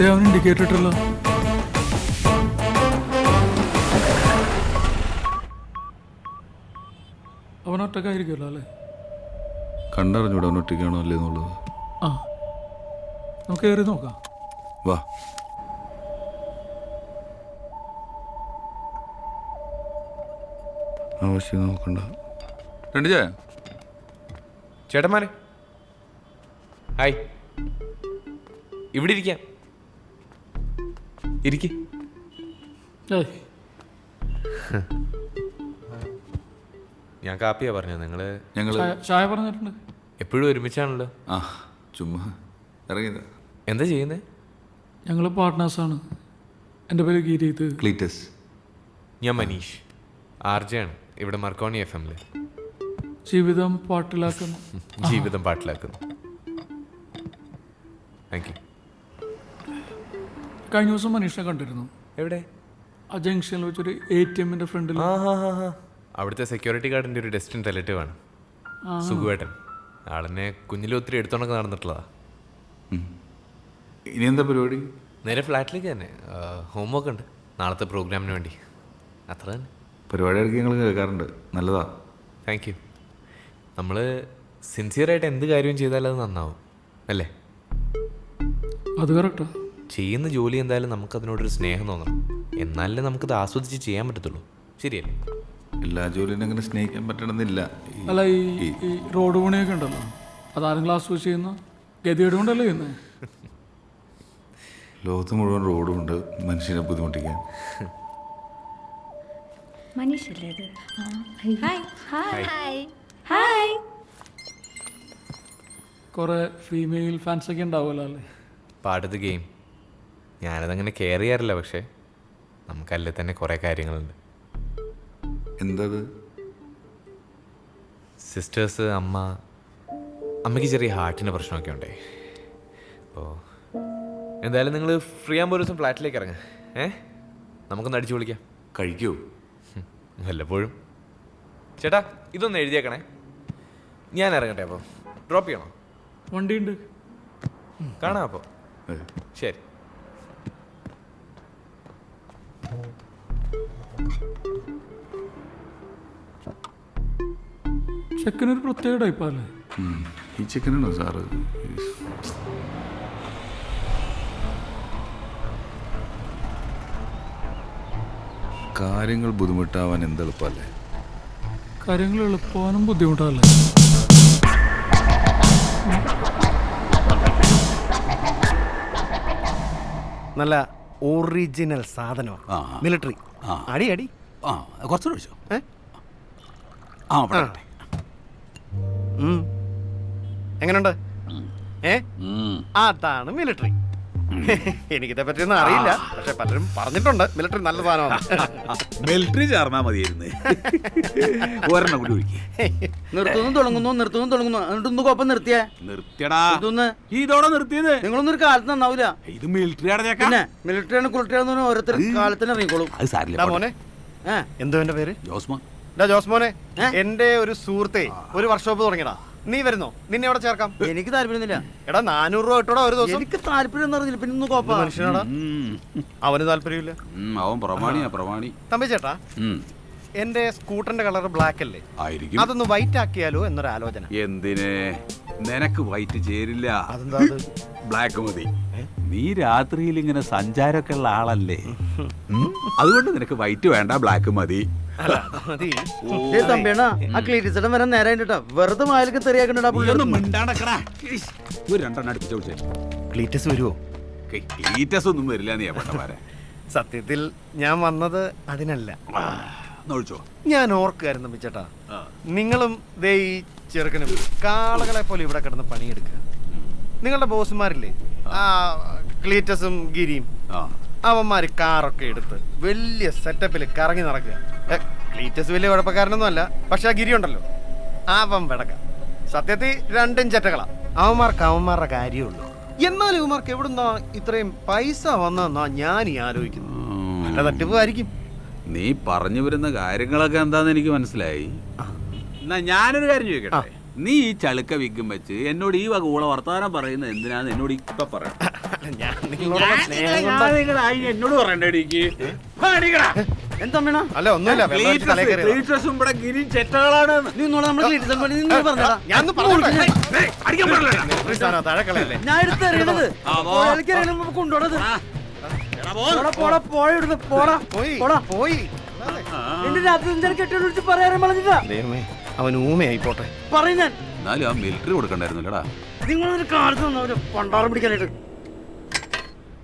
അവൻ ഇൻഡിക്കേറ്റർ ഇട്ടല്ലോ. അവൻ ഒറ്റക്കായിരിക്കുമല്ലോ അല്ലേ? കണ്ടറിഞ്ഞൂടെ അവൻ ഒറ്റയ്ക്കാണോ അല്ലേ എന്നുള്ളത്. ആ, നമുക്ക് കയറി നോക്കാം. വാ. ആവശ്യം നോക്കണ്ട. രണ്ട് ചായ. ചേട്ടന്മാരെ ഹായ്, ഇവിടെ ഇരിക്കാം. ഇരിക്ക്. ഏയ്, ഞാൻ കാപ്പിയാ പറഞ്ഞത്. നിങ്ങള് ഞങ്ങൾ ചായ പറഞ്ഞിട്ടുണ്ട്. എപ്പോഴും ഒരുമിച്ചാണല്ലോ. ആ ചുമ്മാ ഇറങ്ങിയത്. എന്താ ചെയ്യുന്നേ? ഞങ്ങൾ പാർട്ട്നേഴ്സാണ്. എൻ്റെ പേര് ഗിരീത്. ക്ലീറ്റസ്. ഞാൻ മനീഷ്, RJ ആണ് ഇവിടെ മർക്കോണി FM-ല്. ജീവിതം പാട്ടിലാക്കുന്നു. ജീവിതം പാട്ടിലാക്കുന്നു. Thank you. കഴിഞ്ഞ ദിവസം മനീഷിനെ കണ്ടിരുന്നു. എവിടെ? ആ ജംഗ്ഷനിൽ വെച്ചൊരു ATM-ൻ്റെ ഫ്രണ്ടിൽ. അവിടുത്തെ സെക്യൂരിറ്റി ഗാർഡിൻ്റെ ഒരു ഡെസ്റ്റിൻ റിലേറ്റീവാണ്, സുഖുവേട്ടൻ. ആളെന്നെ കുഞ്ഞിൽ ഒത്തിരി എടുത്തോണ്ടൊക്കെ നടന്നിട്ടുള്ളതാ. ഇനി എന്താ പരിപാടി? നേരെ ഫ്ലാറ്റിലേക്ക് തന്നെ. ഹോംവർക്ക് ഉണ്ട് നാളത്തെ പ്രോഗ്രാമിന് വേണ്ടി, അത്ര തന്നെ. പരിപാടി ഇടയ്ക്ക് ഞങ്ങൾ കേൾക്കാറുണ്ട്, നല്ലതാ. Thank you. നമ്മൾ സിൻസിയറായിട്ട് എന്ത് കാര്യവും ചെയ്താലും അത് നന്നാവും അല്ലേ? അത് കറക്റ്റാ. ചെയ്യുന്ന ജോലി എന്തായാലും നമുക്കതിനോടൊരു സ്നേഹം തോന്നണം, എന്നാലേ നമുക്കത് ആസ്വദിച്ച് ചെയ്യാൻ പറ്റത്തുള്ളൂ. ശരിയല്ലേ? എല്ലാ ജോലിയും അങ്ങനെ സ്നേഹിക്കാൻ പറ്റണമെന്നില്ല. അല്ല, ഈ റോഡ് പണിയൊക്കെ ഉണ്ടല്ലോ, അതാരെങ്കിലും ആസ്വദിച്ച് ചെയ്യുന്ന ഗതികേട് കൊണ്ടല്ലേ ചെയ്യുന്നത്? ലോകത്ത് മുഴുവൻ റോഡുമുണ്ട് മനുഷ്യനെ ബുദ്ധിമുട്ടിക്കാൻ. മനീഷല്ലേ ഇത്? Hi hi. Hi hi. കുറേ ഫീമെയിൽ ഫാൻസൊക്കെ ഉണ്ടാവുമല്ലോ അല്ലേ? പാടത്ത് ഗെയിം. ഞാനതങ്ങനെ കെയർ ചെയ്യാറില്ല, പക്ഷേ നമുക്കല്ലേ തന്നെ കുറേ കാര്യങ്ങളുണ്ട്. എന്തത്? സിസ്റ്റേഴ്സ്, അമ്മയ്ക്ക് ചെറിയ ഹാർട്ടിൻ്റെ പ്രശ്നമൊക്കെ ഉണ്ടേ. അപ്പോൾ എന്തായാലും നിങ്ങൾ ഫ്രീ ആകുമ്പോൾ ഒരു ദിവസം ഫ്ലാറ്റിലേക്ക് ഇറങ്ങാം. നമുക്കൊന്ന് അടിച്ചു വിളിക്കാം. കഴിക്കൂ. വല്ലപ്പോഴും. ചേട്ടാ, ഇതൊന്ന് എഴുതിയേക്കണേ. ഞാൻ ഇറങ്ങട്ടെ. അപ്പോൾ ഡ്രോപ്പ് ചെയ്യണോ? വണ്ടിയുണ്ട്. കാണാം അപ്പോൾ. ശരി. ചെക്കനൊരു പ്രത്യേക ടൈപ്പല്ലേ? ഈ ചിക്കനാണോ സാറ്? കാര്യങ്ങൾ ബുദ്ധിമുട്ടാവാൻ എന്തെളുപ്പല്ലേ? കാര്യങ്ങൾ എളുപ്പമാനും ബുദ്ധിമുട്ടല്ലേ? നല്ല ഒറിജിനൽ സാധനമാണ്. മിലിറ്ററി. അടി അടി. കുറച്ചുകൂടെ ഒഴിച്ചോ. എങ്ങനെയുണ്ട്? അതാണ് മിലിറ്ററി. എനിക്കിതെ പറ്റിയൊന്നും അറിയില്ല, പക്ഷെ പലരും പറഞ്ഞിട്ടുണ്ട് മിലിറ്ററി നല്ല സാധനമാണ്. മിലിറ്ററി ചേർന്നാ മതിയായിരുന്നു. ഒരെണ്ണം കൂടി ഒഴിക്കേ. നിർത്തുന്നു തുടങ്ങുന്നു എന്നിട്ടൊന്ന് കോപ്പം നിർത്തിയേ. നിർത്തിയടാ. ഇതൊന്ന് ഇതോടെ നിർത്തിയത്. നിങ്ങളൊന്നും ഒരു കാലത്ത് നന്നാവൂല. ഇത് മിലിറ്ററി പിന്നെ മിലിറ്ററിയാണ് കുളിട്ടറിയാന്ന് ഓരോരുത്തർ കാലത്തിന് ഇറങ്ങിക്കോളും. അത് സാരില്ല മോനെ, എന്തോ എന്റെ പേര് ജോസ്മാൻ. ജോസ്മോനെ, എന്റെ ഒരു സുഹൃത്തെ ഒരു വർക്ക്ഷോപ്പ് തുടങ്ങിയടാ. നീ വരുന്നോ? നിന്നെ എവിടെ ചേർക്കാം? എനിക്ക് താല്പര്യമൊന്നുമില്ല. എടാ 400 രൂപ കിട്ടോടാ ഒരു ദിവസം. എനിക്ക് താല്പര്യം പറഞ്ഞില്ല, പിന്നെ ഒന്ന് കോപ്പ. മനുഷ്യനാടാ, അവന് താല്പര്യമില്ല. അവൻ പ്രമാണി. തമ്പി ചേട്ടാ, എന്റെ സ്കൂട്ടറിന്റെ കളർ ബ്ലാക്ക് അല്ലേ? ആയിരിക്കും. അതൊന്ന് വൈറ്റ് ആക്കിയാലോ എന്നൊരു ആലോചന. എന്തിന്? നിനക്ക് വൈറ്റ് ചേരില്ല. അതെന്താ? ബ്ലാക്ക് മതി. നീ രാത്രിയിൽ ഇങ്ങനെ സഞ്ചാരമൊക്കെ ഉള്ള ആളല്ലേ, അതുകൊണ്ട് നിനക്ക് വൈറ്റ് വേണ്ട, ബ്ലാക്ക് മതി. തമ്പിയണ ആ ക്ലീറ്റിസയുടെ വരാൻ നേരം കേട്ടോ. വെറുതെ മായലൊക്കെ തെറിയാക്കണ്ടാ. രണ്ടെണ്ണം അടുപ്പിച്ച് വിളിച്ചേ. ക്ലീറ്റസ് വരുമോ? ക്ലീറ്റസ് ഒന്നും വരില്ല. നീ എവിടെ? സത്യത്തിൽ ഞാൻ വന്നത് അതിനല്ല. ഒഴിച്ചോ. ഞാൻ ഓർക്കായിരുന്നു തമ്പിച്ചേട്ടാ, നിങ്ങളും ദേ ഈ ചെറുക്കനും കാളകളെ പോലെ ഇവിടെ കിടന്ന് പണിയെടുക്കുക. നിങ്ങളുടെ ബോസുമാരില്ലേ, ആ ക്ലീറ്റസും ഗിരിയും, അവന്മാര് കാറൊക്കെ എടുത്ത് വലിയ സെറ്റപ്പിൽ കറങ്ങി നടക്കുക. ക്ലീറ്റസ് വലിയ കുഴപ്പക്കാരനൊന്നും അല്ല, പക്ഷെ ആ ഗിരി ഉണ്ടല്ലോ, അവൻ വിടക്ക. സത്യത്തിൽ രണ്ടും ചെറ്റകളാ. അവന്മാർക്ക് അവന്മാരുടെ കാര്യമുള്ളൂ. എന്നാൽ ഇവന്മാർക്ക് എവിടുന്നാ ഇത്രയും പൈസ വന്നതെന്നാ ഞാൻ ഈ ആലോചിക്കുന്നു. നല്ല തട്ടിപ്പായിരിക്കും. നീ പറഞ്ഞു വരുന്ന കാര്യങ്ങളൊക്കെ എന്താന്ന് എനിക്ക് മനസ്സിലായി. എന്നാ ഞാനൊരു കാര്യം ചോദിക്കട്ടെ. നീ ഈ ചളുക്ക വിഗ്ഗും വെച്ച് എന്നോട് ഈ വക ഊള വർത്താനം പറയുന്നത് എന്തിനാന്ന് എന്നോട് ഇപ്പൊ പറയാം. ഞാൻ നിങ്ങളോട് സ്നേഹം കൊണ്ടാ. എന്നോട് പറയണ്ടേ എന്താ വേണ അല്ല ഒന്നുമില്ല വെള്ളം ഒഴിച്ച് തലയിൽ കയറിയതാ. ക്ലീറ്റസും ഇവിടെ ഗിരിയും ചെറ്റകളാണ്. നീ ഒന്നുകൂടെ നമ്മുടെ ക്ലീറ്റസ് പണി നീ പറഞ്ഞടാ. ഞാനൊന്ന് പറഞ്ഞോട്ടെ. അടിക്കാൻ പാടില്ല. ഒരു സാധനം താഴെ കളയല്ലേ. ഞാൻ എടുത്തെറിയണത് കൊണ്ടുപോണത് പോടാ പോയി പോടാ പോയി എന്റെ രാത്രി കെട്ടി വിളിച്ച് പറയാൻ പറഞ്ഞിട്ടാ ദൈവമേ അവൻ ഊമയായി പോട്ടെ. പറയും ഞാൻ എന്നാലും ആ മിലിറ്ററി കൊടുക്കണ്ടായിരുന്നല്ലടാ. നിങ്ങളൊരു കാലത്ത് തന്നവര് പണ്ടാറം പിടിക്കാനായിട്ട്